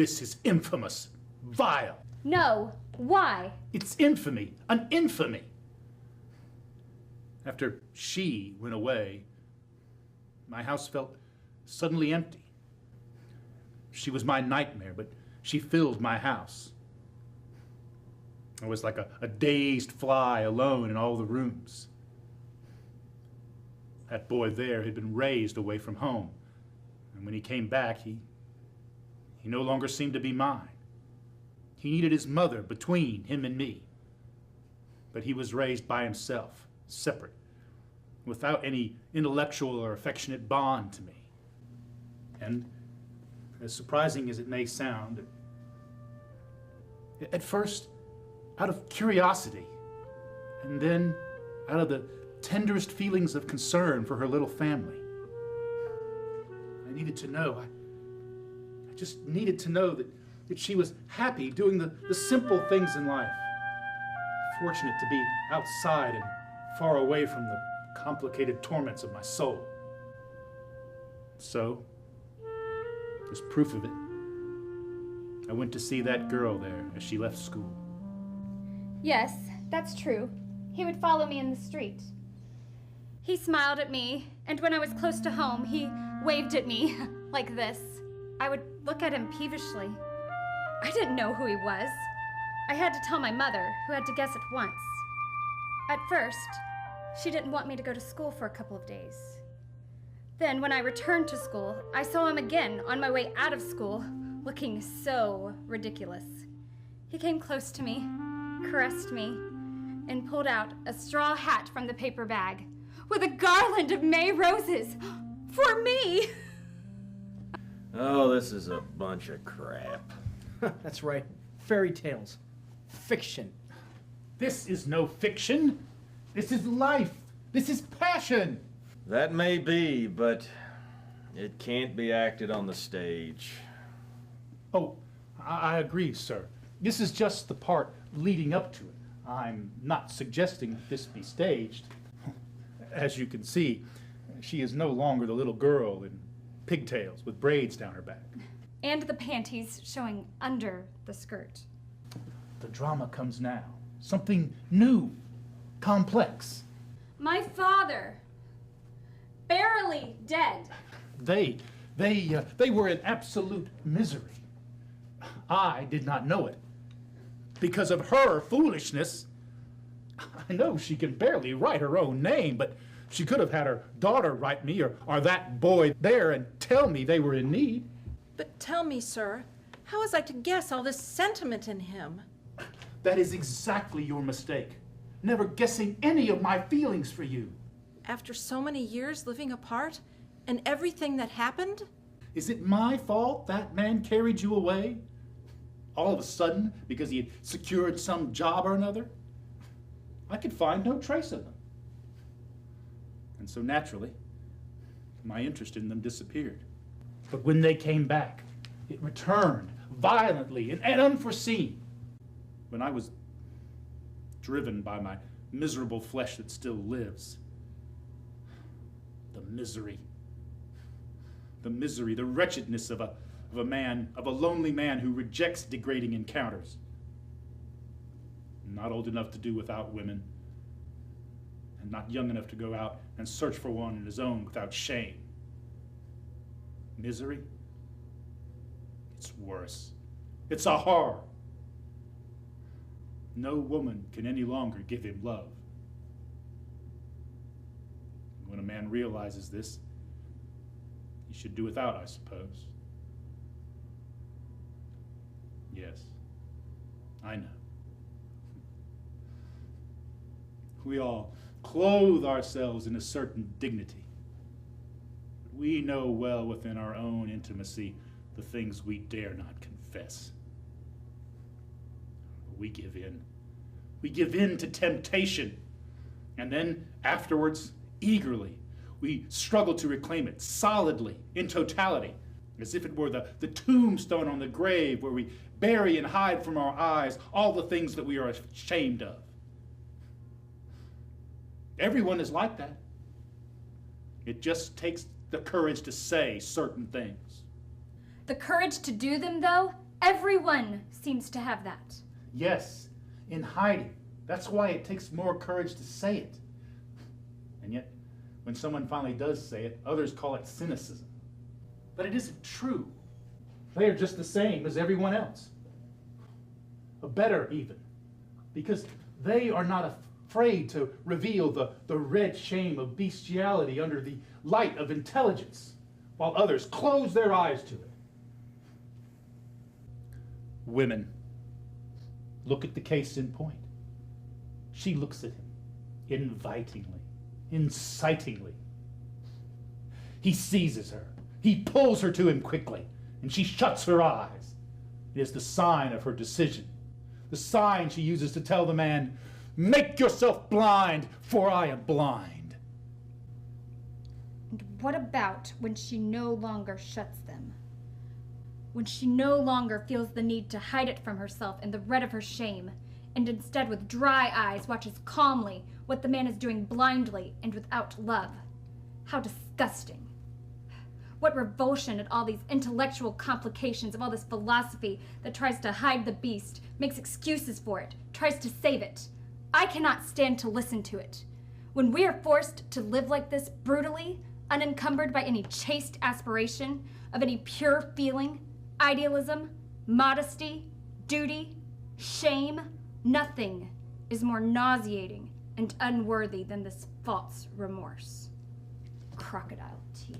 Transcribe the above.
This is infamous, vile. No, why? It's infamy, an infamy. After she went away, my house felt suddenly empty. She was my nightmare, but she filled my house. I was like a dazed fly alone in all the rooms. That boy there had been raised away from home, and when he came back, he no longer seemed to be mine. He needed his mother between him and me. But he was raised by himself, separate, without any intellectual or affectionate bond to me. And as surprising as it may sound, at first, out of curiosity, and then out of the tenderest feelings of concern for her little family, I needed to know. I just needed to know that she was happy doing the simple things in life, fortunate to be outside and far away from the complicated torments of my soul. So, as proof of it, I went to see that girl there as she left school. Yes, that's true. He would follow me in the street. He smiled at me, and when I was close to home, he waved at me like this. I would look at him peevishly. I didn't know who he was. I had to tell my mother, who had to guess at once. At first, she didn't want me to go to school for a couple of days. Then, when I returned to school, I saw him again on my way out of school, looking so ridiculous. He came close to me, caressed me, and pulled out a straw hat from the paper bag with a garland of May roses for me. Oh, this is a bunch of crap. That's right. Fairy tales. Fiction. This is no fiction. This is life. This is passion. That may be, but it can't be acted on the stage. Oh, I agree, sir. This is just the part leading up to it. I'm not suggesting that this be staged. As you can see, she is no longer the little girl in pigtails with braids down her back. And the panties showing under the skirt. The drama comes now. Something new, complex. My father, barely dead. They were in absolute misery. I did not know it. Because of her foolishness, I know she can barely write her own name, but she could have had her daughter write me or that boy there and tell me they were in need. But tell me, sir, how was I to guess all this sentiment in him? That is exactly your mistake. Never guessing any of my feelings for you. After so many years living apart, and everything that happened? Is it my fault that man carried you away? All of a sudden, because he had secured some job or another? I could find no trace of them. And so naturally, my interest in them disappeared. But when they came back, it returned violently and unforeseen. When I was driven by my miserable flesh that still lives. The misery, the wretchedness of a lonely man who rejects degrading encounters. Not old enough to do without women, and not young enough to go out and search for one in his own without shame. Misery? It's worse. It's a horror. No woman can any longer give him love. When a man realizes this, he should do without, I suppose. Yes, I know. We all clothe ourselves in a certain dignity. We know well within our own intimacy the things we dare not confess. We give in. We give in to temptation. And then afterwards, eagerly, we struggle to reclaim it solidly, in totality, as if it were the tombstone on the grave where we bury and hide from our eyes all the things that we are ashamed of. Everyone is like that. It just takes the courage to say certain things. The courage to do them, though, Everyone seems to have that. Yes, in hiding. That's why it takes more courage to say it. And yet, when someone finally does say it, others call it cynicism. But it isn't true. They are just the same as everyone else. Better, even. Because they are not afraid to reveal the red shame of bestiality under the light of intelligence, while others close their eyes to it. Women, look at the case in point. She looks at him invitingly, incitingly. He seizes her. He pulls her to him quickly, and she shuts her eyes. It is the sign of her decision, the sign she uses to tell the man, "Make yourself blind, for I am blind." And what about when she no longer shuts them? When she no longer feels the need to hide it from herself in the red of her shame, and instead with dry eyes watches calmly what the man is doing blindly and without love? How disgusting. What revulsion at all these intellectual complications of all this philosophy that tries to hide the beast, makes excuses for it, tries to save it. I cannot stand to listen to it. When we are forced to live like this brutally, unencumbered by any chaste aspiration, of any pure feeling, idealism, modesty, duty, shame, nothing is more nauseating and unworthy than this false remorse. Crocodile tears.